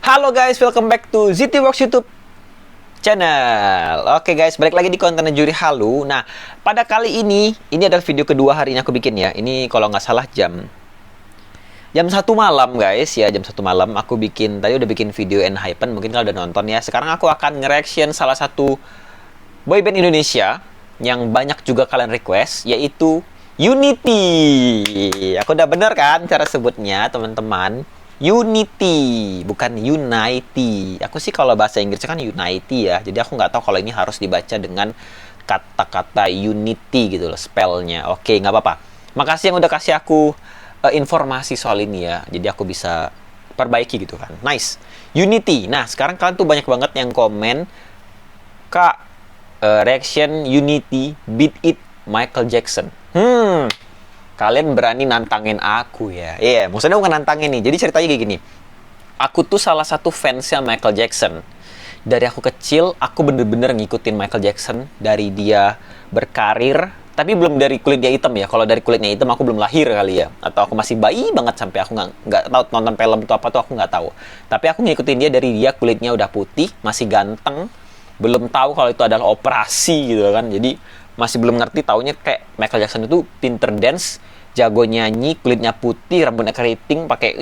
Halo guys, welcome back to ZT Works YouTube channel. Oke guys, balik lagi di konten juri halu. Nah, pada kali ini adalah video kedua hari ini aku bikin ya. Ini kalau nggak salah jam 1 malam guys ya, jam 1 malam aku bikin. Tadi udah bikin video Enhypen, mungkin kalian udah nonton ya. Sekarang aku akan nge-reaction salah satu boyband Indonesia yang banyak juga kalian request, yaitu Unity. Aku udah bener kan cara sebutnya, teman-teman? Unity, bukan Unity. Aku sih kalau bahasa Inggrisnya kan Unity ya. Jadi aku nggak tahu kalau ini harus dibaca dengan kata-kata Unity gitu loh, spellnya. Oke, nggak apa-apa. Makasih yang udah kasih aku informasi soal ini ya. Jadi aku bisa perbaiki gitu kan. Nice. Unity. Nah, sekarang kalian tuh banyak banget yang komen, Kak, reaction Unity Beat It Michael Jackson. Kalian berani nantangin aku ya. Iya, maksudnya bukan nantangin nih. Jadi ceritanya kayak gini. Aku tuh salah satu fansnya Michael Jackson. Dari aku kecil, aku bener-bener ngikutin Michael Jackson. Dari dia berkarir, tapi belum dari kulit dia hitam ya. Kalau dari kulitnya hitam, aku belum lahir kali ya. Atau aku masih bayi banget sampai aku nggak tahu nonton film itu apa tuh, aku nggak tahu. Tapi aku ngikutin dia dari dia kulitnya udah putih, masih ganteng. Belum tahu kalau itu adalah operasi gitu kan. Jadi masih belum ngerti, taunya kayak Michael Jackson itu pinter dance, jago nyanyi, kulitnya putih, rambutnya keriting, pakai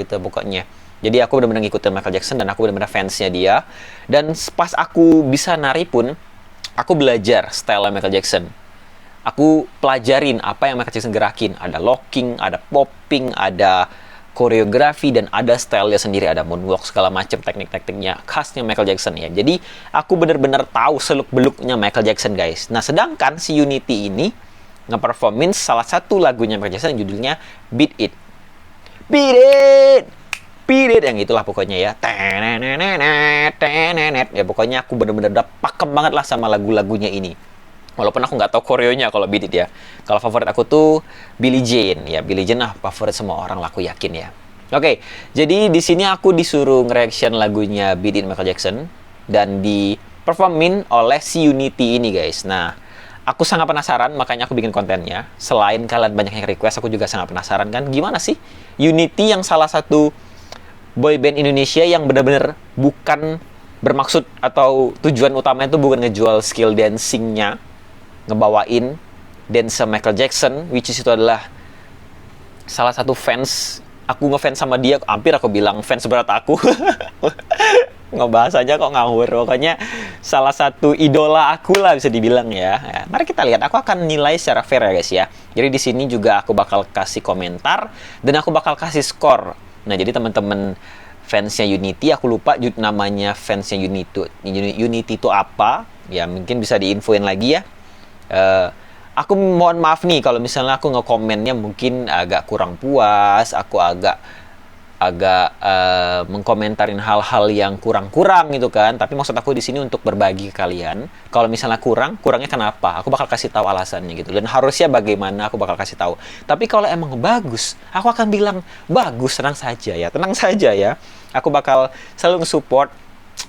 gitu pokoknya. Jadi aku benar-benar ngikutin Michael Jackson dan aku benar-benar fansnya dia. Dan pas aku bisa nari pun, aku belajar style Michael Jackson. Aku pelajarin apa yang Michael Jackson gerakin. Ada locking, ada popping, ada koreografi, dan ada style-nya sendiri, ada moonwalk, segala macam teknik-tekniknya khasnya Michael Jackson ya. Jadi aku bener-bener tahu seluk-beluknya Michael Jackson guys. Nah, sedangkan si Unity ini nge-performance salah satu lagunya Michael Jackson yang judulnya Beat It. Beat It! Beat It! Yang itulah pokoknya ya. Ya pokoknya aku bener-bener udah pakem banget lah sama lagu-lagunya ini. Walaupun aku nggak tahu koreonya kalau Beat It ya. Kalau favorit aku tuh Billie Jean. Ya, Billie Jean lah favorit semua orang lah, aku yakin ya. Oke, jadi di sini aku disuruh nge-reaction lagunya Beat It Michael Jackson. Dan di-performin oleh si Unity ini guys. Nah, aku sangat penasaran, makanya aku bikin kontennya. Selain kalian banyak yang request, aku juga sangat penasaran kan. Gimana sih Unity yang salah satu boyband Indonesia yang benar-benar bukan bermaksud atau tujuan utamanya itu bukan ngejual skill dancingnya, ngebawain dance Michael Jackson, which is itu adalah salah satu fans. Aku ngefans sama dia, hampir aku bilang fans berat aku. Ngebahas aja kok ngawur. Pokoknya salah satu idola aku lah bisa dibilang ya. Mari kita lihat, aku akan nilai secara fair ya guys ya. Jadi di sini juga aku bakal kasih komentar dan aku bakal kasih skor. Nah, jadi teman-teman fansnya Unity, aku lupa namanya fansnya Unity itu apa. Ya mungkin bisa diinfoin lagi ya. Aku mohon maaf nih kalau misalnya aku ngekomennya mungkin agak kurang puas, aku agak mengkomentarin hal-hal yang kurang gitu kan. Tapi maksud aku di sini untuk berbagi ke kalian. Kalau misalnya kurangnya kenapa? Aku bakal kasih tahu alasannya gitu. Dan harusnya bagaimana, aku bakal kasih tahu. Tapi kalau emang bagus, aku akan bilang bagus, tenang saja ya. Aku bakal selalu nge-support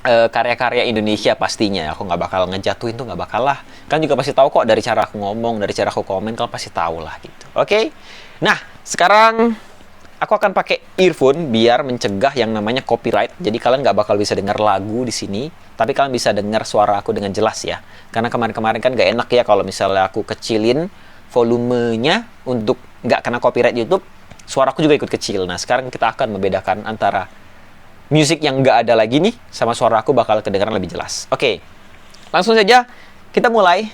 karya-karya Indonesia pastinya. Aku nggak bakal ngejatuhin tuh, nggak bakal lah. Kan juga pasti tahu kok dari cara aku ngomong, dari cara aku komen, kalian pasti tahu lah gitu. Oke? Nah, sekarang aku akan pakai earphone biar mencegah yang namanya copyright. Jadi kalian nggak bakal bisa dengar lagu di sini, tapi kalian bisa dengar suara aku dengan jelas ya. Karena kemarin-kemarin kan nggak enak ya kalau misalnya aku kecilin volumenya untuk nggak kena copyright YouTube, suaraku juga ikut kecil. Nah, sekarang kita akan membedakan antara musik yang nggak ada lagi nih sama suara aku bakal kedengaran lebih jelas. Oke, langsung saja kita mulai.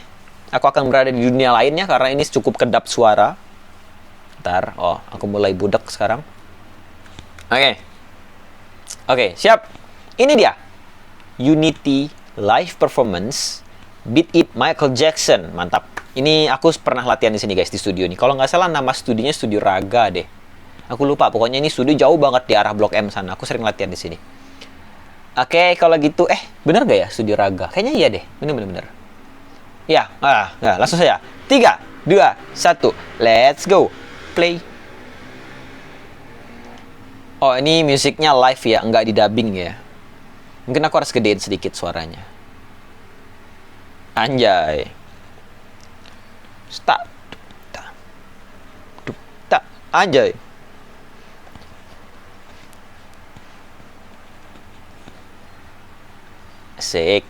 Aku akan berada di dunia lainnya karena ini cukup kedap suara. Ntar, aku mulai budak sekarang. Oke, siap. Ini dia Unity live performance Beat It Michael Jackson. Mantap. Ini aku pernah latihan di sini guys, di studio nih. Kalau nggak salah nama studinya Studio Raga deh. Aku lupa, pokoknya ini studio jauh banget di arah Blok M sana. Aku sering latihan di sini. Oke, kalau gitu, bener gak ya Studio Raga? Kayaknya iya deh, bener. Ya, langsung saja. 3, 2, 1, let's go. Play. Oh, ini musiknya live ya, nggak di dubbing ya. Mungkin aku harus gedein sedikit suaranya. Anjay. Start. Anjay. Asik.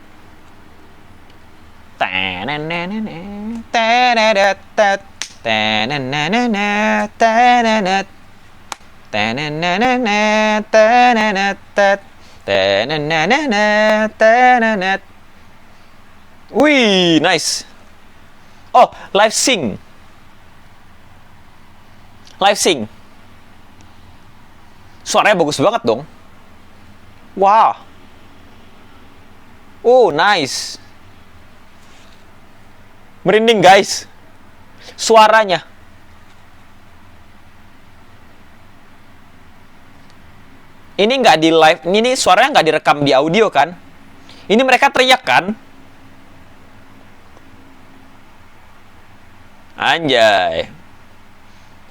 Wih, nice. Oh, live sync. Live sync. Suaranya bagus banget dong. Wah. Oh, nice. Merinding, guys. Suaranya. Ini nggak di live, ini suaranya nggak direkam di audio kan? Ini mereka teriak kan? Anjay.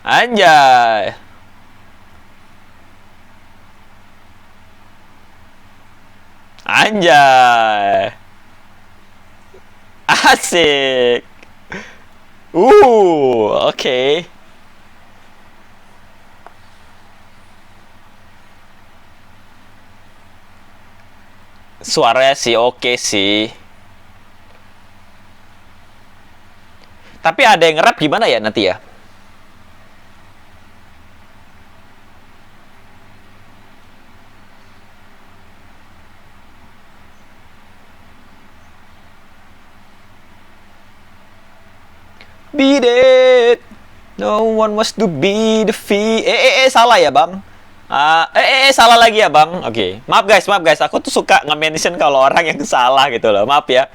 Anjay. Anjay. Asik. Oke. Suaranya sih oke sih. Tapi ada yang nge-rap gimana ya nanti ya? Beat it. No one wants to be the fee. Salah ya, Bang? Salah lagi ya, Bang? Oke. Maaf guys. Aku tuh suka nge-mention kalau orang yang salah gitu loh. Maaf ya.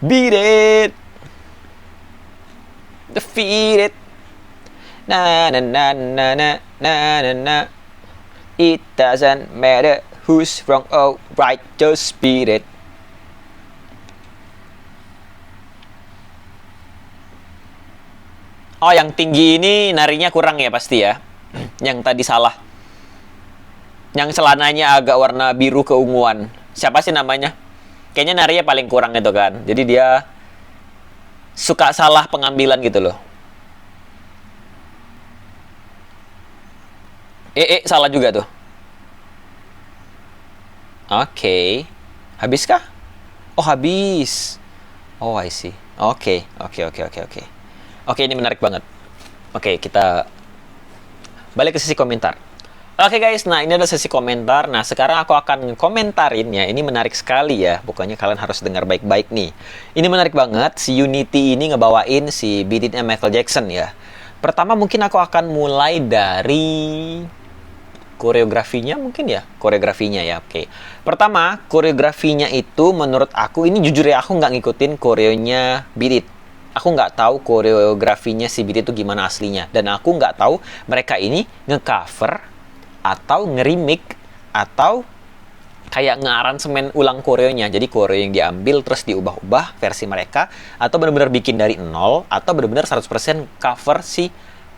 Beat it. Defeat it. Na na na na na na na na. It doesn't matter who's wrong or right, just beat it. Oh, yang tinggi ini narinya kurang ya pasti ya. Yang tadi salah. Yang celananya agak warna biru keunguan. Siapa sih namanya? Kayaknya narinya paling kurang itu kan. Jadi dia suka salah pengambilan gitu loh. Salah juga tuh. Oke. Habiskah? Oh, habis. Oh, I see. Oke. Oke, ini menarik banget. Oke, kita balik ke sesi komentar. Oke guys, nah ini adalah sesi komentar. Nah, sekarang aku akan komentarin ya. Ini menarik sekali ya. Pokoknya kalian harus dengar baik-baik nih. Ini menarik banget. Si Unity ini ngebawain si Beat It-nya Michael Jackson ya. Pertama mungkin aku akan mulai dari koreografinya mungkin ya. Koreografinya ya, oke. Pertama, koreografinya itu menurut aku, ini jujur ya, aku nggak ngikutin koreonya Beat It. Aku nggak tahu koreografinya si Beat It itu gimana aslinya. Dan aku nggak tahu mereka ini ngecover atau nge-remake atau kayak nge-aransemen ulang koreonya. Jadi koreo yang diambil terus diubah-ubah versi mereka, atau benar-benar bikin dari nol, atau benar-benar 100% cover si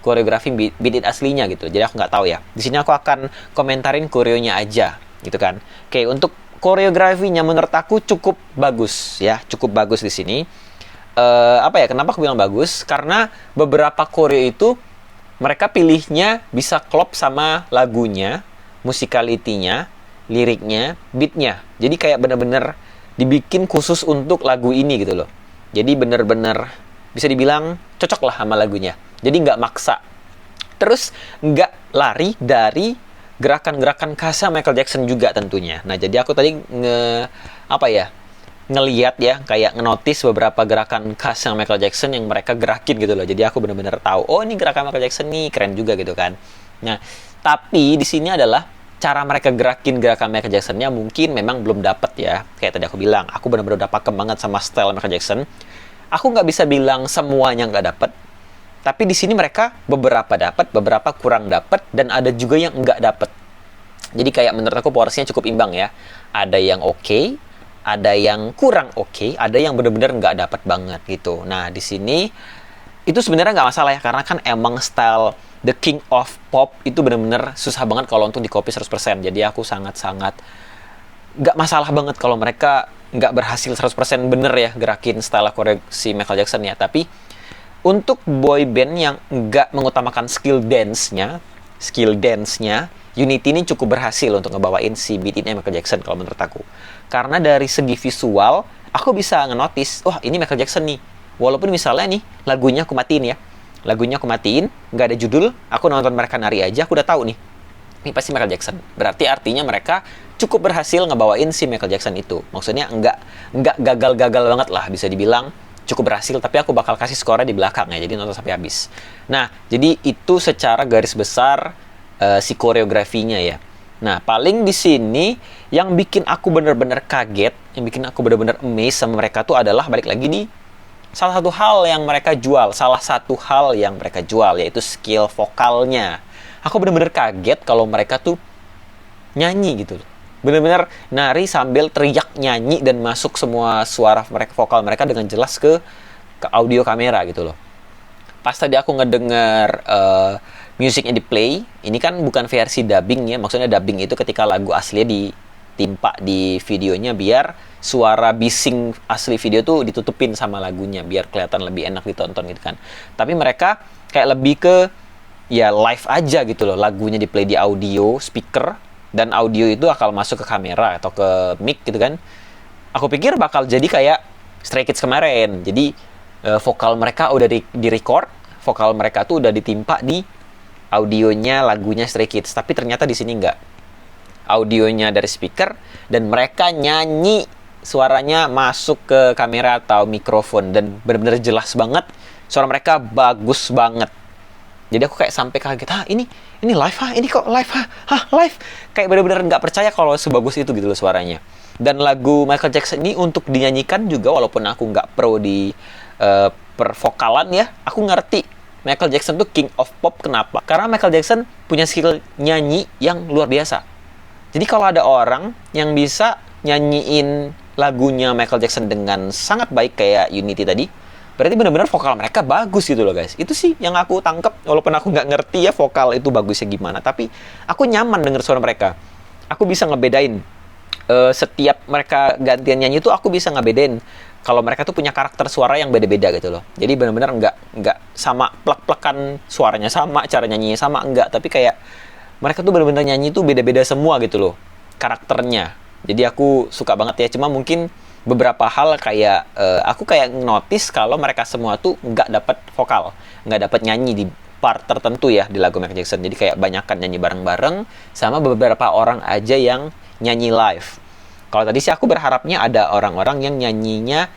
koreografi Beat It aslinya gitu. Jadi aku nggak tahu ya. Di sini aku akan komentarin koreonya aja gitu kan. Oke, untuk koreografinya menurut aku cukup bagus ya, cukup bagus di sini. Kenapa aku bilang bagus? Karena beberapa koreo itu mereka pilihnya bisa klop sama lagunya, musikalitinya, liriknya, beatnya. Jadi kayak bener-bener dibikin khusus untuk lagu ini gitu loh. Jadi bener-bener bisa dibilang cocok lah sama lagunya. Jadi nggak maksa. Terus nggak lari dari gerakan-gerakan khasnya Michael Jackson juga tentunya. Nah, jadi aku tadi ngeliat ya, kayak ngenotis beberapa gerakan khas yang Michael Jackson yang mereka gerakin gitu loh. Jadi aku benar-benar tahu, oh ini gerakan Michael Jackson nih, keren juga gitu kan. Nah, tapi di sini adalah cara mereka gerakin gerakan Michael Jackson-nya mungkin memang belum dapet ya. Kayak tadi aku bilang, aku benar-benar udah pakem banget sama style Michael Jackson. Aku nggak bisa bilang semuanya nggak dapet, tapi di sini mereka beberapa dapet, beberapa kurang dapet, dan ada juga yang nggak dapet. Jadi kayak menurut aku porsinya cukup imbang ya. Ada yang oke, ada yang kurang oke, ada yang benar-benar nggak dapat banget gitu. Nah, di sini itu sebenarnya nggak masalah ya, karena kan emang style The King of Pop itu benar-benar susah banget kalau untuk di copy 100%. Jadi aku sangat-sangat nggak masalah banget kalau mereka nggak berhasil 100% bener ya gerakin style koreografi Michael Jackson ya. Tapi untuk boy band yang nggak mengutamakan skill dance-nya, skill dance-nya, Unity ini cukup berhasil untuk ngebawain si beat ini Michael Jackson kalau menurut aku. Karena dari segi visual, aku bisa ngenotis, wah ini Michael Jackson nih. Walaupun misalnya nih, lagunya aku matiin ya. Lagunya aku matiin, nggak ada judul, aku nonton mereka nari aja, aku udah tahu nih. Ini pasti Michael Jackson. Berarti artinya mereka cukup berhasil ngebawain si Michael Jackson itu. Maksudnya nggak gagal-gagal banget lah, bisa dibilang cukup berhasil, tapi aku bakal kasih skornya di belakang ya, jadi nonton sampai habis. Nah, jadi itu secara garis besar si koreografinya ya. Nah, paling di sini yang bikin aku bener-bener kaget, yang bikin aku bener-bener amazed sama mereka tuh adalah balik lagi di salah satu hal yang mereka jual, yaitu skill vokalnya. Aku bener-bener kaget kalau mereka tuh nyanyi gitu loh. Bener-bener nari sambil teriak nyanyi dan masuk semua suara mereka, vokal mereka dengan jelas ke audio kamera gitu loh. Pas tadi aku ngedenger musiknya di play, ini kan bukan versi dubbing ya, maksudnya dubbing itu ketika lagu aslinya ditimpa di videonya biar suara bising asli video tuh ditutupin sama lagunya biar kelihatan lebih enak ditonton gitu kan. Tapi mereka kayak lebih ke ya live aja gitu loh, lagunya di play di audio speaker dan audio itu akan masuk ke kamera atau ke mic gitu kan. Aku pikir bakal jadi kayak Stray Kids kemarin, jadi vokal mereka udah di record, vokal mereka tuh udah ditimpa di audionya lagunya Stray Kids, tapi ternyata di sini enggak. Audionya dari speaker dan mereka nyanyi, suaranya masuk ke kamera atau mikrofon dan benar-benar jelas banget, suara mereka bagus banget. Jadi aku kayak sampai kaget, ini live ini kok live live, kayak benar-benar nggak percaya kalau sebagus itu gitu loh suaranya. Dan lagu Michael Jackson ini untuk dinyanyikan juga, walaupun aku nggak pro di pervokalan ya, aku ngerti Michael Jackson tuh king of pop. Kenapa? Karena Michael Jackson punya skill nyanyi yang luar biasa. Jadi kalau ada orang yang bisa nyanyiin lagunya Michael Jackson dengan sangat baik kayak Unity tadi, berarti benar-benar vokal mereka bagus gitu loh guys. Itu sih yang aku tangkep, walaupun aku nggak ngerti ya vokal itu bagusnya gimana, tapi aku nyaman denger suara mereka. Aku bisa ngebedain setiap mereka gantian nyanyi itu, aku bisa ngebedain kalau mereka tuh punya karakter suara yang beda-beda gitu loh. Jadi benar-benar nggak sama plek-plekan, suaranya sama, cara nyanyinya sama, enggak. Tapi kayak mereka tuh benar-benar nyanyi tuh beda-beda semua gitu loh karakternya. Jadi aku suka banget ya. Cuma mungkin beberapa hal kayak aku kayak notice kalau mereka semua tuh nggak dapat vokal, nggak dapat nyanyi di part tertentu ya di lagu Michael Jackson. Jadi kayak banyakan nyanyi bareng-bareng sama beberapa orang aja yang nyanyi live. Kalau tadi sih aku berharapnya ada orang-orang yang nyanyinya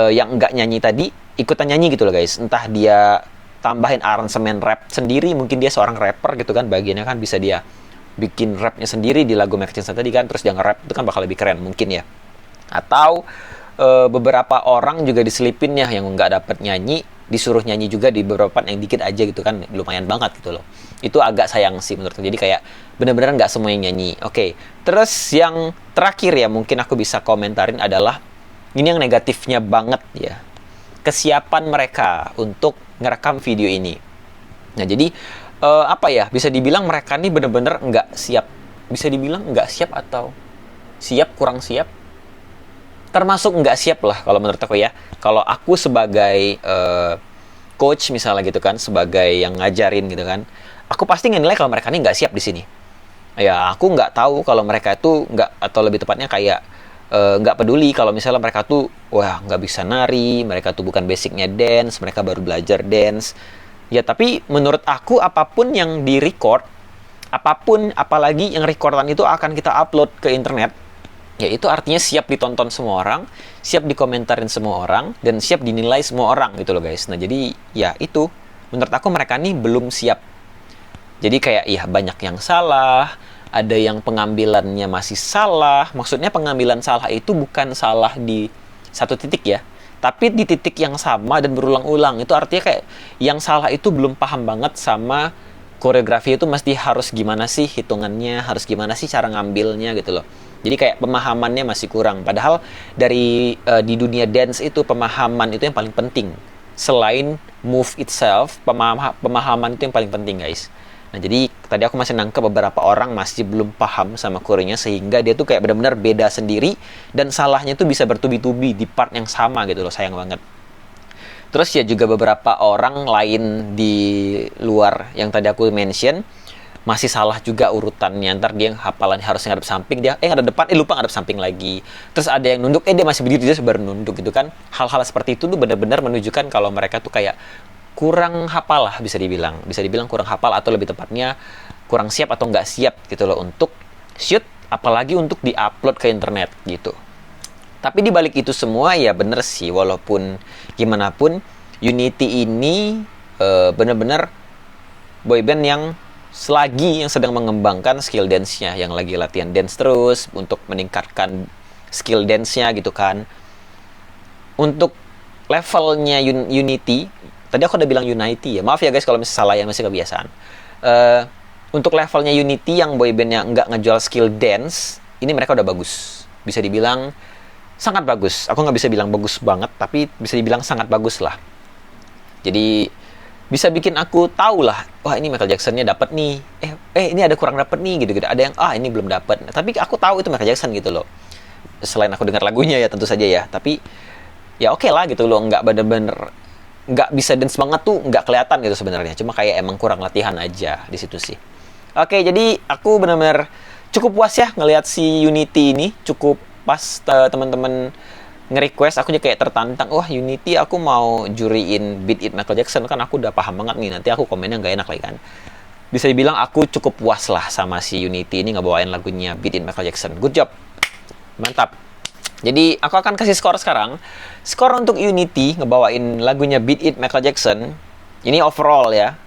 yang nggak nyanyi tadi ikutan nyanyi gitu loh guys. Entah dia tambahin aransemen rap sendiri, mungkin dia seorang rapper gitu kan, bagiannya kan bisa dia bikin rapnya sendiri di lagu Michael Jackson tadi kan, terus dia nge-rap, itu kan bakal lebih keren mungkin ya. Atau beberapa orang juga diselipin ya yang nggak dapet nyanyi, disuruh nyanyi juga di beberapa yang dikit aja gitu kan, lumayan banget gitu loh. Itu agak sayang sih menurutku. Jadi kayak benar-benar nggak semua yang nyanyi. Oke. Terus yang terakhir ya mungkin aku bisa komentarin adalah ini yang negatifnya banget ya, kesiapan mereka untuk ngerekam video ini. Nah jadi apa ya, bisa dibilang mereka ini benar-benar nggak siap. Bisa dibilang nggak siap atau siap kurang siap. Termasuk nggak siap lah kalau menurut aku ya. Kalau aku sebagai coach misalnya gitu kan, sebagai yang ngajarin gitu kan, aku pasti ngenilai kalau mereka ini nggak siap di sini. Ya aku nggak tahu kalau mereka itu nggak, atau lebih tepatnya kayak nggak peduli kalau misalnya mereka tuh wah nggak bisa nari, mereka tuh bukan basicnya dance, mereka baru belajar dance. Ya tapi menurut aku apapun yang di record, apapun apalagi yang recordan itu akan kita upload ke internet, ya itu artinya siap ditonton semua orang, siap dikomentarin semua orang, dan siap dinilai semua orang gitu loh guys. Nah jadi ya itu menurut aku mereka nih belum siap. Jadi kayak ya banyak yang salah, ada yang pengambilannya masih salah. Maksudnya pengambilan salah itu bukan salah di satu titik ya, tapi di titik yang sama dan berulang-ulang. Itu artinya kayak yang salah itu belum paham banget sama koreografi itu mesti harus gimana sih hitungannya, harus gimana sih cara ngambilnya gitu loh. Jadi kayak pemahamannya masih kurang. Padahal dari di dunia dance itu pemahaman itu yang paling penting. Selain move itself, pemahaman itu yang paling penting guys. Nah jadi tadi aku masih nangkep beberapa orang masih belum paham sama koreonya, sehingga dia tuh kayak benar-benar beda sendiri dan salahnya tuh bisa bertubi-tubi di part yang sama gitu loh, sayang banget. Terus ya juga beberapa orang lain di luar yang tadi aku mention, masih salah juga urutannya, ntar dia hafalannya harusnya ngadep samping, dia ngadep depan, lupa ngadep samping lagi. Terus ada yang nunduk, dia masih berdiri, dia baru nunduk gitu kan. Hal-hal seperti itu tuh benar-benar menunjukkan kalau mereka tuh kayak kurang hafal lah, bisa dibilang kurang hafal, atau lebih tepatnya kurang siap atau nggak siap gitu loh untuk shoot, apalagi untuk diupload ke internet gitu. Tapi di balik itu semua ya bener sih, walaupun gimana pun Unity ini bener-bener boyband yang sedang mengembangkan skill dance-nya, yang lagi latihan dance terus untuk meningkatkan skill dance-nya gitu kan. Untuk levelnya Unity, tadi aku udah bilang Unity ya, maaf ya guys kalau misalnya salah ya, masih kebiasaan. Untuk levelnya Unity yang boyband yang nggak ngejual skill dance, ini mereka udah bagus, bisa dibilang sangat bagus. Aku nggak bisa bilang bagus banget, tapi bisa dibilang sangat bagus lah. Jadi bisa bikin aku tahu lah, wah ini Michael Jackson-nya dapat nih, ini ada kurang dapat nih gitu-gitu, ada yang ini belum dapat. Tapi aku tahu itu Michael Jackson gitu loh, selain aku dengar lagunya ya tentu saja ya. Tapi ya oke lah gitu loh, nggak bener-bener nggak bisa dance banget tuh nggak kelihatan gitu sebenarnya, cuma kayak emang kurang latihan aja di situ sih. Oke, jadi aku benar-benar cukup puas ya ngelihat si Unity ini. Cukup pas teman-teman nge-request, aku juga kayak tertantang, wah Unity aku mau juriin Beat It Michael Jackson, kan aku udah paham banget nih, nanti aku komennya nggak enak lagi kan. Bisa dibilang aku cukup puas lah sama si Unity ini ngebawain lagunya Beat It Michael Jackson. Good job, mantap. Jadi aku akan kasih skor sekarang. Skor untuk Unity ngebawain lagunya Beat It Michael Jackson, ini overall ya,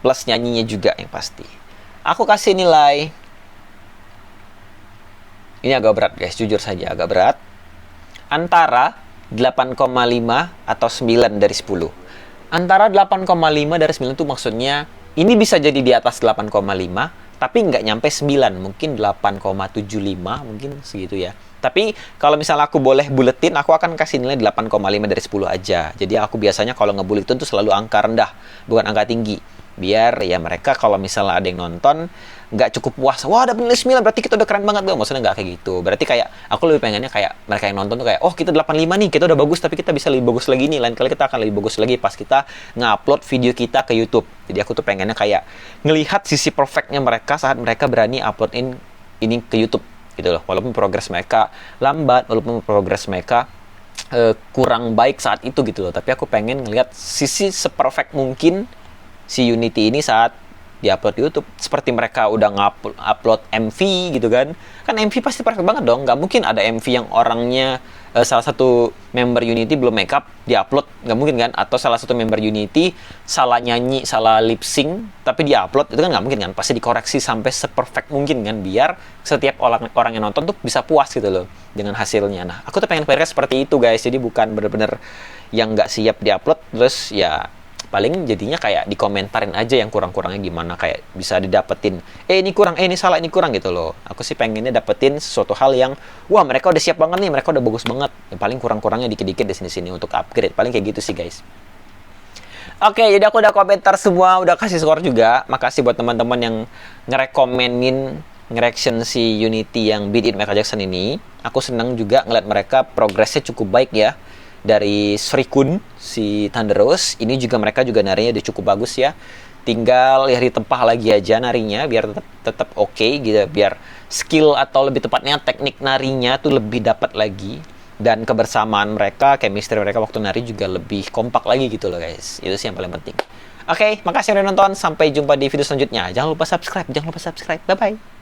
plus nyanyinya juga yang pasti, aku kasih nilai, ini agak berat guys, jujur saja agak berat, antara 8,5 atau 9 dari 10. Antara 8,5 dari 9 itu maksudnya ini bisa jadi di atas 8,5, tapi nggak nyampe 9, mungkin 8,75, mungkin segitu ya. Tapi kalau misalnya aku boleh buletin, aku akan kasih nilai 8,5 dari 10 aja. Jadi aku biasanya kalau ngebuletin tuh selalu angka rendah, bukan angka tinggi. Biar ya mereka kalau misalnya ada yang nonton nggak cukup puas, wah ada nilai 9 berarti kita udah keren banget, gak? Maksudnya nggak kayak gitu. Berarti kayak aku lebih pengennya kayak mereka yang nonton tuh kayak, oh kita 85 nih, kita udah bagus, tapi kita bisa lebih bagus lagi nih, lain kali kita akan lebih bagus lagi pas kita nge-upload video kita ke YouTube. Jadi aku tuh pengennya kayak ngelihat sisi perfectnya mereka saat mereka berani uploadin ini ke YouTube gitu loh. Walaupun progres mereka lambat, walaupun progres mereka kurang baik saat itu gitu loh, tapi aku pengen ngelihat sisi seperfect mungkin si Unity ini saat di-upload di YouTube. Seperti mereka udah upload MV gitu kan MV pasti perfect banget dong, nggak mungkin ada MV yang orangnya salah satu member Unity belum makeup di-upload, nggak mungkin kan. Atau salah satu member Unity salah nyanyi, salah lip sync tapi di-upload, itu kan nggak mungkin kan, pasti dikoreksi sampai seperfect mungkin kan, biar setiap orang yang nonton tuh bisa puas gitu loh dengan hasilnya. Nah aku tuh pengen mereka seperti itu guys, jadi bukan bener-bener yang nggak siap di-upload terus ya paling jadinya kayak dikomentarin aja yang kurang-kurangnya gimana, kayak bisa didapetin ini kurang, ini salah, ini kurang gitu loh. Aku sih pengennya dapetin sesuatu hal yang wah mereka udah siap banget nih, mereka udah bagus banget, yang paling kurang-kurangnya dikit-dikit di sini-sini untuk upgrade, paling kayak gitu sih guys. Oke, jadi aku udah komentar semua, udah kasih skor juga. Makasih buat teman-teman yang ngerekomenin nge-reaction si Unity yang Beat It Michael Jackson ini. Aku senang juga ngeliat mereka progresnya cukup baik ya. Dari Srikun, si Thunder Rose, ini juga mereka juga narinya udah cukup bagus ya. Tinggal ya ditempah lagi aja narinya biar tetap oke gitu, biar skill atau lebih tepatnya teknik narinya tuh lebih dapat lagi, dan kebersamaan mereka, chemistry mereka waktu nari juga lebih kompak lagi gitu loh guys. Itu sih yang paling penting. Oke, makasih udah nonton, sampai jumpa di video selanjutnya. Jangan lupa subscribe, bye bye.